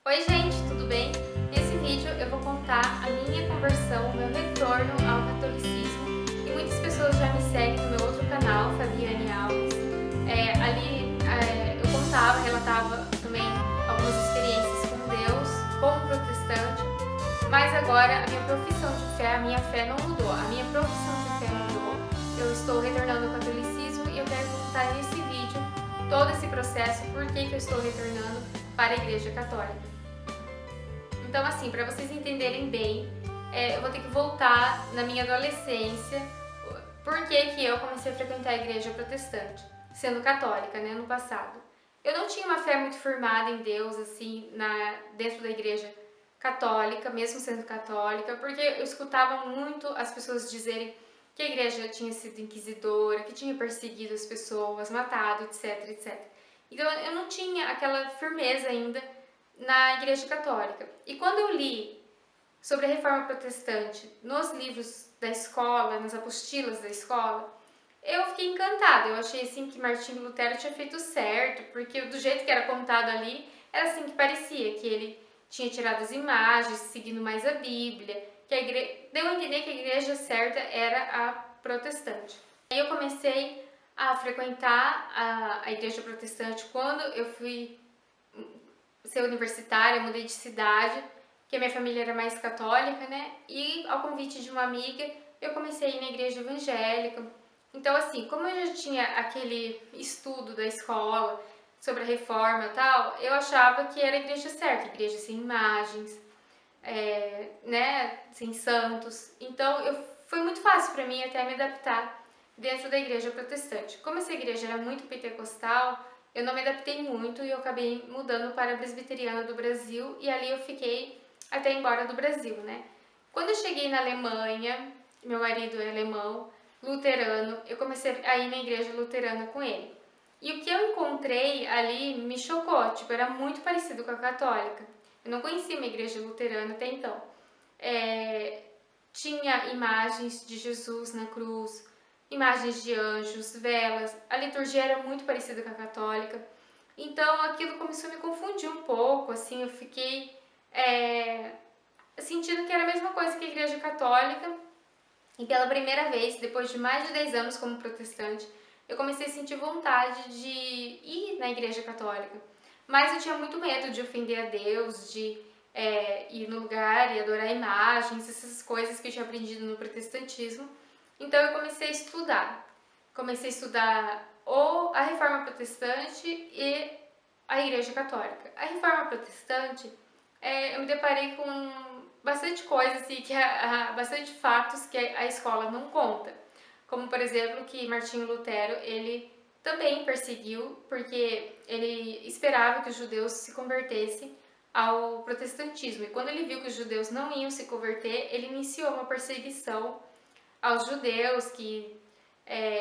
Oi gente, tudo bem? Nesse vídeo eu vou contar a minha conversão, o meu retorno ao catolicismo e muitas pessoas já me seguem no meu outro canal, Fabiane Alves. Eu contava, relatava também algumas experiências com Deus, como protestante, mas agora a minha profissão de fé, a minha fé não mudou, a minha profissão de fé mudou. Eu estou retornando ao catolicismo e eu quero contar nesse vídeo todo esse processo, por que eu estou retornando para a Igreja Católica. Então, assim, para vocês entenderem bem, eu vou ter que voltar na minha adolescência, por que eu comecei a frequentar a igreja protestante, sendo católica, né, no passado. Eu não tinha uma fé muito firmada em Deus, assim, dentro da igreja católica, mesmo sendo católica, porque eu escutava muito as pessoas dizerem que a igreja tinha sido inquisidora, que tinha perseguido as pessoas, matado, etc, etc. Então eu não tinha aquela firmeza ainda na Igreja Católica. E quando eu li sobre a Reforma Protestante nos livros da escola, nas apostilas da escola, eu fiquei encantada. Eu achei assim que Martinho Lutero tinha feito certo, porque do jeito que era contado ali, era assim que parecia, que ele tinha tirado as imagens, seguindo mais a Bíblia, que deu a entender que a igreja certa era a protestante. Aí eu comecei a frequentar a igreja protestante quando eu fui ser universitária, eu mudei de cidade, porque a minha família era mais católica, né? E ao convite de uma amiga, eu comecei a ir na igreja evangélica. Então, assim, como eu já tinha aquele estudo da escola sobre a reforma e tal, eu achava que era a igreja certa, igreja sem imagens, né, sem santos. Então, foi muito fácil para mim até me adaptar dentro da igreja protestante. Como essa igreja era muito pentecostal, eu não me adaptei muito e eu acabei mudando para a presbiteriana do Brasil e ali eu fiquei até embora do Brasil, né? Quando eu cheguei na Alemanha, meu marido é alemão, luterano, eu comecei a ir na igreja luterana com ele. E o que eu encontrei ali me chocou, tipo, era muito parecido com a católica. Eu não conhecia uma igreja luterana até então. Tinha imagens de Jesus na cruz, imagens de anjos, velas, a liturgia era muito parecida com a católica, então aquilo começou a me confundir um pouco, assim, eu fiquei sentindo que era a mesma coisa que a igreja católica, e pela primeira vez, depois de mais de 10 anos como protestante, eu comecei a sentir vontade de ir na igreja católica, mas eu tinha muito medo de ofender a Deus, de ir no lugar e adorar imagens, essas coisas que eu tinha aprendido no protestantismo. Então eu comecei a estudar. Comecei a estudar a Reforma Protestante e a Igreja Católica. A Reforma Protestante, eu me deparei com bastante coisas assim, bastante fatos que a escola não conta. Como, por exemplo, que Martinho Lutero, ele também perseguiu, porque ele esperava que os judeus se convertessem ao protestantismo. E quando ele viu que os judeus não iam se converter, ele iniciou uma perseguição aos judeus, que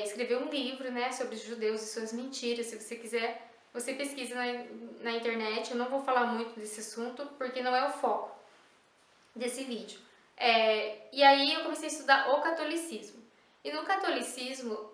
escreveu um livro, né, sobre os judeus e suas mentiras. Se você quiser, você pesquisa na internet. Eu não vou falar muito desse assunto, porque não é o foco desse vídeo. E aí eu comecei a estudar o catolicismo. E no catolicismo,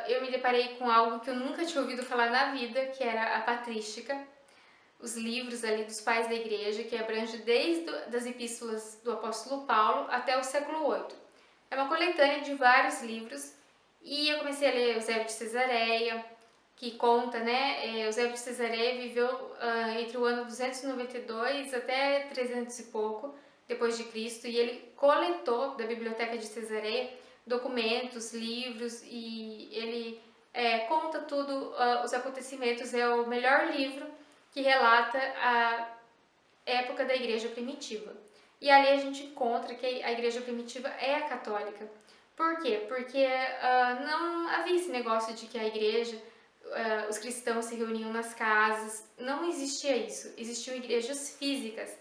eu me deparei com algo que eu nunca tinha ouvido falar na vida, que era a patrística, os livros ali dos pais da igreja, que abrange desde das epístolas do apóstolo Paulo até o século VIII. É uma coletânea de vários livros e eu comecei a ler Eusébio de Cesareia, que conta, né, Eusébio de Cesareia viveu entre o ano 292 até 300 e pouco depois de Cristo, e ele coletou da biblioteca de Cesareia documentos, livros, e ele conta tudo, os acontecimentos. É o melhor livro que relata a época da igreja primitiva. E ali a gente encontra que a igreja primitiva é a católica. Por quê? Porque não havia esse negócio de que a igreja, os cristãos se reuniam nas casas, não existia isso, existiam igrejas físicas.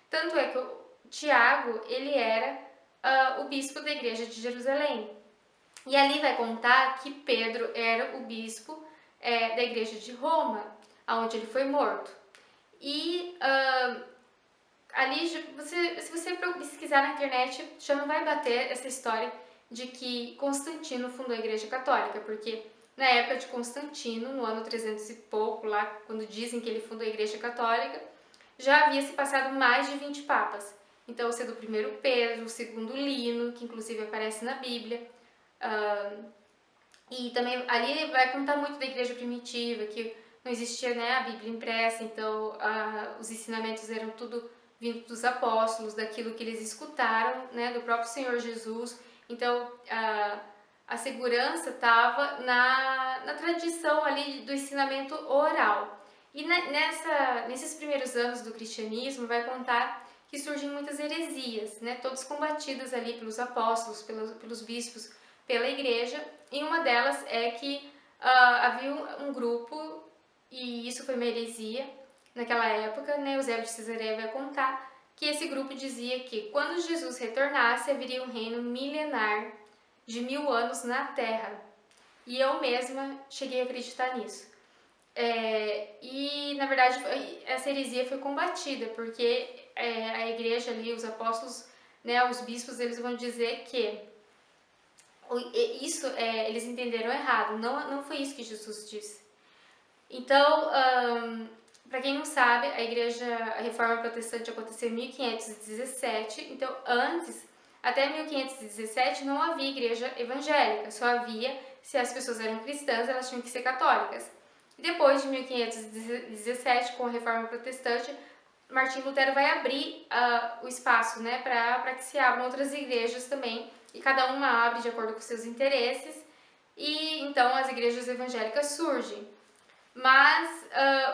Tanto é que o Tiago, ele era o bispo da igreja de Jerusalém. E ali vai contar que Pedro era o bispo da igreja de Roma, onde ele foi morto. E ali, se você pesquisar na internet, já não vai bater essa história de que Constantino fundou a Igreja Católica, porque na época de Constantino, no ano 300 e pouco, lá quando dizem que ele fundou a Igreja Católica, já havia se passado mais de 20 papas. Então, sendo o primeiro Pedro, o segundo Lino, que inclusive aparece na Bíblia, e também ali vai contar muito da igreja primitiva, que não existia, né, a Bíblia impressa, então os ensinamentos eram tudo vindo dos apóstolos, daquilo que eles escutaram, né, do próprio Senhor Jesus. Então a segurança estava na tradição ali do ensinamento oral. E nesses primeiros anos do cristianismo vai contar que surgem muitas heresias, né, todas combatidas ali pelos apóstolos, pelos bispos, pela igreja, e uma delas é que havia um grupo, e isso foi uma heresia naquela época, né, Eusébio de Cesareia vai contar, que esse grupo dizia que quando Jesus retornasse haveria um reino milenar de 1000 anos na Terra. E eu mesma cheguei a acreditar nisso. E na verdade essa heresia foi combatida, porque a igreja ali, os apóstolos, né, os bispos, eles vão dizer que isso eles entenderam errado, não foi isso que Jesus disse. Então, para quem não sabe, a Reforma Protestante aconteceu em 1517, então antes, até 1517, não havia igreja evangélica, só havia, se as pessoas eram cristãs, elas tinham que ser católicas. Depois de 1517, com a Reforma Protestante, Martim Lutero vai abrir o espaço, né, para que se abram outras igrejas também, e cada uma abre de acordo com seus interesses, e então as igrejas evangélicas surgem. Mas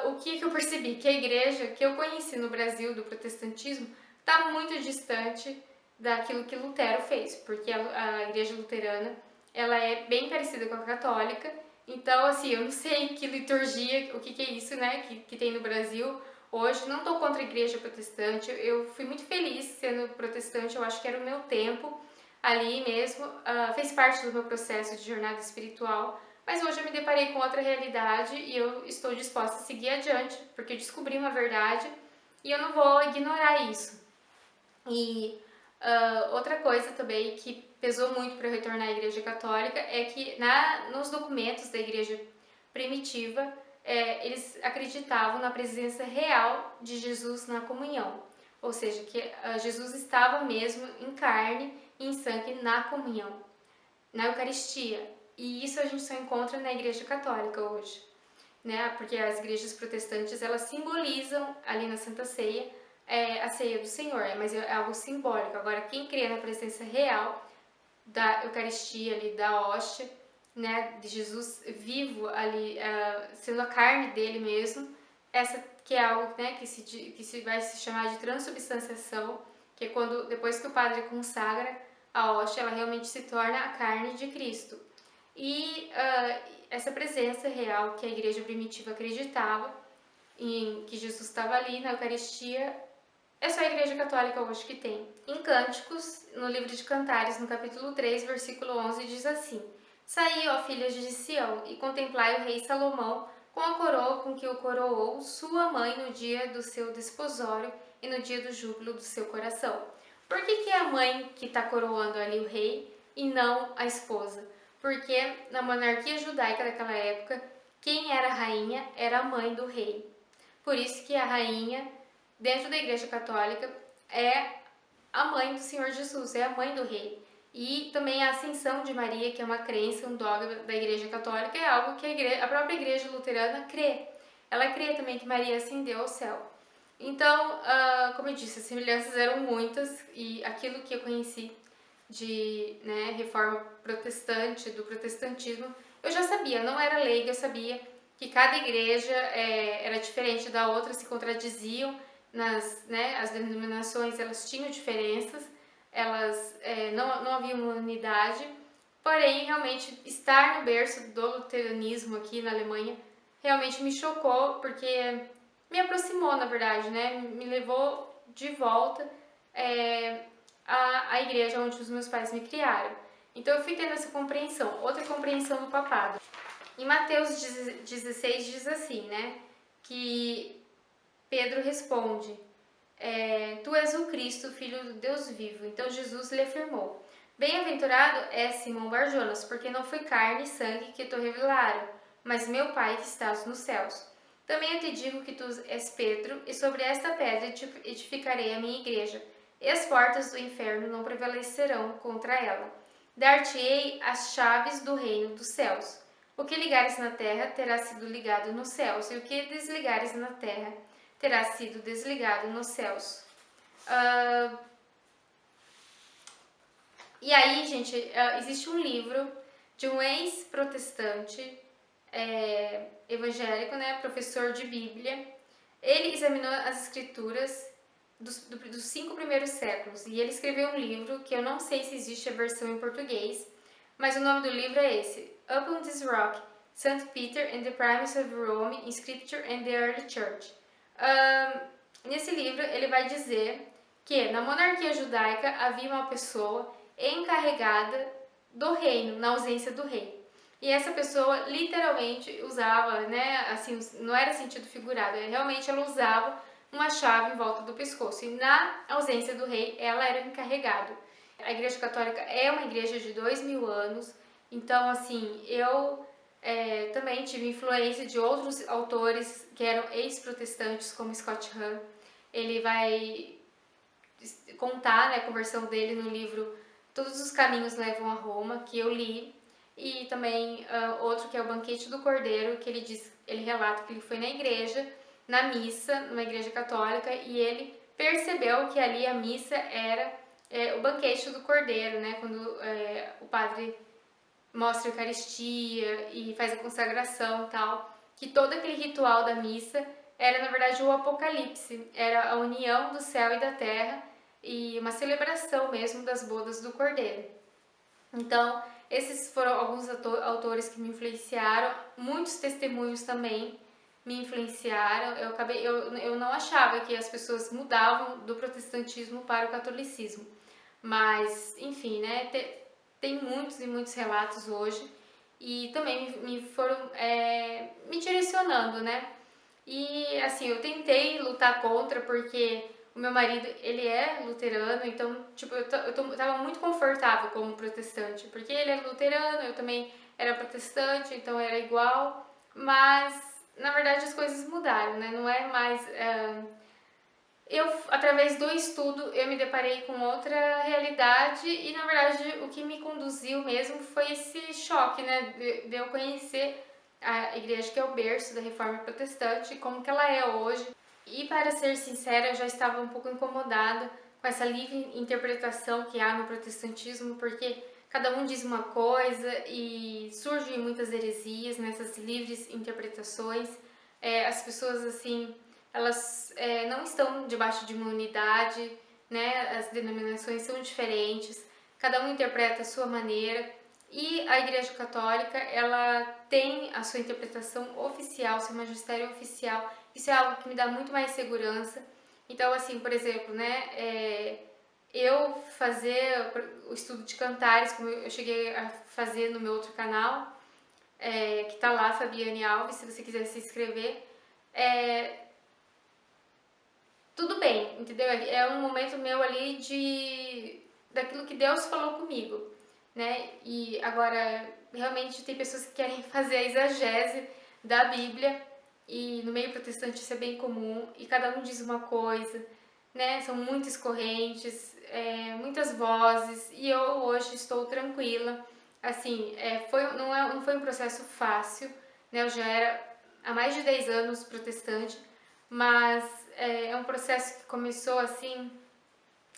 o que eu percebi? Que a igreja que eu conheci no Brasil, do protestantismo, está muito distante daquilo que Lutero fez, porque a igreja luterana ela é bem parecida com a católica, então assim, eu não sei que liturgia, o que é isso, né, que tem no Brasil hoje. Não estou contra a igreja protestante, eu fui muito feliz sendo protestante, eu acho que era o meu tempo ali mesmo, fez parte do meu processo de jornada espiritual, mas hoje eu me deparei com outra realidade e eu estou disposta a seguir adiante, porque eu descobri uma verdade e eu não vou ignorar isso. E outra coisa também que pesou muito para eu retornar à Igreja Católica é que nos documentos da Igreja primitiva, eles acreditavam na presença real de Jesus na comunhão, ou seja, que Jesus estava mesmo em carne e em sangue na comunhão, na Eucaristia. E isso a gente só encontra na Igreja Católica hoje, né? Porque as igrejas protestantes, elas simbolizam ali na Santa Ceia a ceia do Senhor, mas é algo simbólico. Agora, quem crê na presença real da Eucaristia ali, da hóstia, né, de Jesus vivo ali, sendo a carne dele mesmo, essa que é algo, né, que vai se chamar de transubstanciação, que é quando, depois que o padre consagra a hóstia, ela realmente se torna a carne de Cristo. E essa presença real que a igreja primitiva acreditava, em que Jesus estava ali na Eucaristia, é só a Igreja Católica hoje que tem. Em Cânticos, no livro de Cantares, no capítulo 3, versículo 11, diz assim: Saí, ó filhas de Sião, e contemplai o rei Salomão com a coroa com que o coroou sua mãe no dia do seu desposório e no dia do júbilo do seu coração. Por que é a mãe que está coroando ali o rei e não a esposa? Porque na monarquia judaica daquela época, quem era a rainha era a mãe do rei. Por isso que a rainha, dentro da Igreja Católica, é a mãe do Senhor Jesus, é a mãe do rei. E também a ascensão de Maria, que é uma crença, um dogma da Igreja Católica, é algo que a própria Igreja Luterana crê. Ela crê também que Maria ascendeu ao céu. Então, como eu disse, as semelhanças eram muitas, e aquilo que eu conheci de reforma protestante, do protestantismo, eu já sabia, não era leiga, eu sabia que cada igreja era diferente da outra, se contradiziam, as denominações elas tinham diferenças, elas não havia uma unidade, porém realmente estar no berço do luteranismo aqui na Alemanha realmente me chocou, porque me aproximou, na verdade, né? Me levou de volta à igreja onde os meus pais me criaram. Então eu fui tendo essa compreensão, outra compreensão do papado. Em Mateus 16 diz assim, né? Que Pedro responde: Tu és o Cristo, filho do Deus vivo. Então Jesus lhe afirmou: Bem-aventurado é Simão Barjonas, porque não foi carne e sangue que te revelaram, mas meu Pai que estás nos céus. Também eu te digo que tu és Pedro, e sobre esta pedra edificarei a minha igreja, e as portas do inferno não prevalecerão contra ela. Dar-te-ei as chaves do reino dos céus. O que ligares na terra terá sido ligado nos céus, e o que desligares na terra terá sido desligado nos céus. E aí, gente, existe um livro de um ex-protestante evangélico, né, professor de Bíblia. Ele examinou as escrituras dos 5 primeiros séculos e ele escreveu um livro que eu não sei se existe a versão em português, mas o nome do livro é esse: Upon this Rock, St. Peter and the Primacy of Rome in Scripture and the Early Church. Nesse livro ele vai dizer que na monarquia judaica havia uma pessoa encarregada do reino, na ausência do rei. E essa pessoa literalmente usava, né, assim, não era sentido figurado, realmente ela usava uma chave em volta do pescoço. E na ausência do rei, ela era encarregada. A Igreja Católica é uma igreja de 2000 anos, então, assim, eu também tive influência de outros autores que eram ex-protestantes, como Scott Hahn. Ele vai contar, né, a conversão dele no livro Todos os Caminhos Levam a Roma, que eu li, e também outro que é o Banquete do Cordeiro, que ele relata que ele foi na igreja, na missa, numa igreja católica, e ele percebeu que ali a missa era o banquete do Cordeiro, né, quando o padre mostra a Eucaristia e faz a consagração e tal, que todo aquele ritual da missa era na verdade o Apocalipse, era a união do céu e da terra e uma celebração mesmo das bodas do Cordeiro. Então, esses foram alguns autores que me influenciaram, muitos testemunhos também me influenciaram. Eu não achava que as pessoas mudavam do protestantismo para o catolicismo, mas enfim, né? Tem muitos e muitos relatos hoje e também me foram me direcionando, né? E assim, eu tentei lutar contra porque o meu marido, ele é luterano, então, tipo, eu tava muito confortável como protestante, porque ele era luterano, eu também era protestante, então era igual, mas, na verdade, as coisas mudaram, né? Não é mais... através do estudo, eu me deparei com outra realidade e, na verdade, o que me conduziu mesmo foi esse choque, né? De eu conhecer a igreja que é o berço da Reforma Protestante, como que ela é hoje. E para ser sincera, eu já estava um pouco incomodada com essa livre interpretação que há no protestantismo, porque cada um diz uma coisa e surgem muitas heresias nessas livres interpretações. As pessoas, assim, elas não estão debaixo de uma unidade, né? As denominações são diferentes, cada um interpreta a sua maneira. E a Igreja Católica, ela tem a sua interpretação oficial, seu magistério oficial. Isso é algo que me dá muito mais segurança. Então, assim, por exemplo, né, eu fazer o estudo de cantares, como eu cheguei a fazer no meu outro canal, que tá lá, Fabiane Alves, se você quiser se inscrever, tudo bem, entendeu? É um momento meu ali daquilo que Deus falou comigo, né? E agora, realmente tem pessoas que querem fazer a exegese da Bíblia e no meio protestante isso é bem comum e cada um diz uma coisa, né? São muitas correntes, muitas vozes e eu hoje estou tranquila. Assim, não foi um processo fácil, né? Eu já era há mais de 10 anos protestante, mas é um processo que começou assim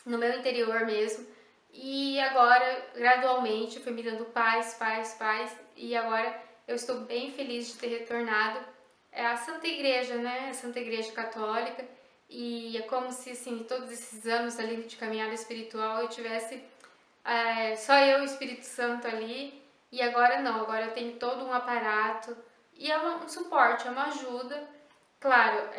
no meu interior mesmo e agora gradualmente foi me dando paz e agora eu estou bem feliz de ter retornado à Santa Igreja, né? A Santa Igreja Católica, e é como se assim todos esses anos ali de caminhada espiritual eu tivesse só eu e o Espírito Santo ali, e agora não, agora eu tenho todo um aparato e é um suporte, é uma ajuda. Claro,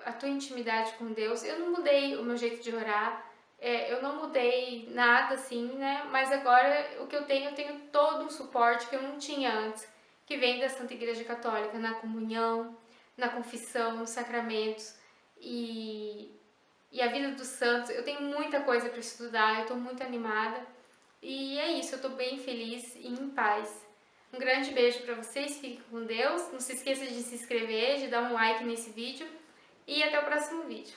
a tua intimidade com Deus, eu não mudei o meu jeito de orar, eu não mudei nada assim, né? Mas agora o que eu tenho todo um suporte que eu não tinha antes, que vem da Santa Igreja Católica, na comunhão, na confissão, nos sacramentos e a vida dos santos. Eu tenho muita coisa para estudar, eu estou muito animada e é isso, eu estou bem feliz e em paz. Um grande beijo para vocês, fiquem com Deus. Não se esqueça de se inscrever, de dar um like nesse vídeo e até o próximo vídeo.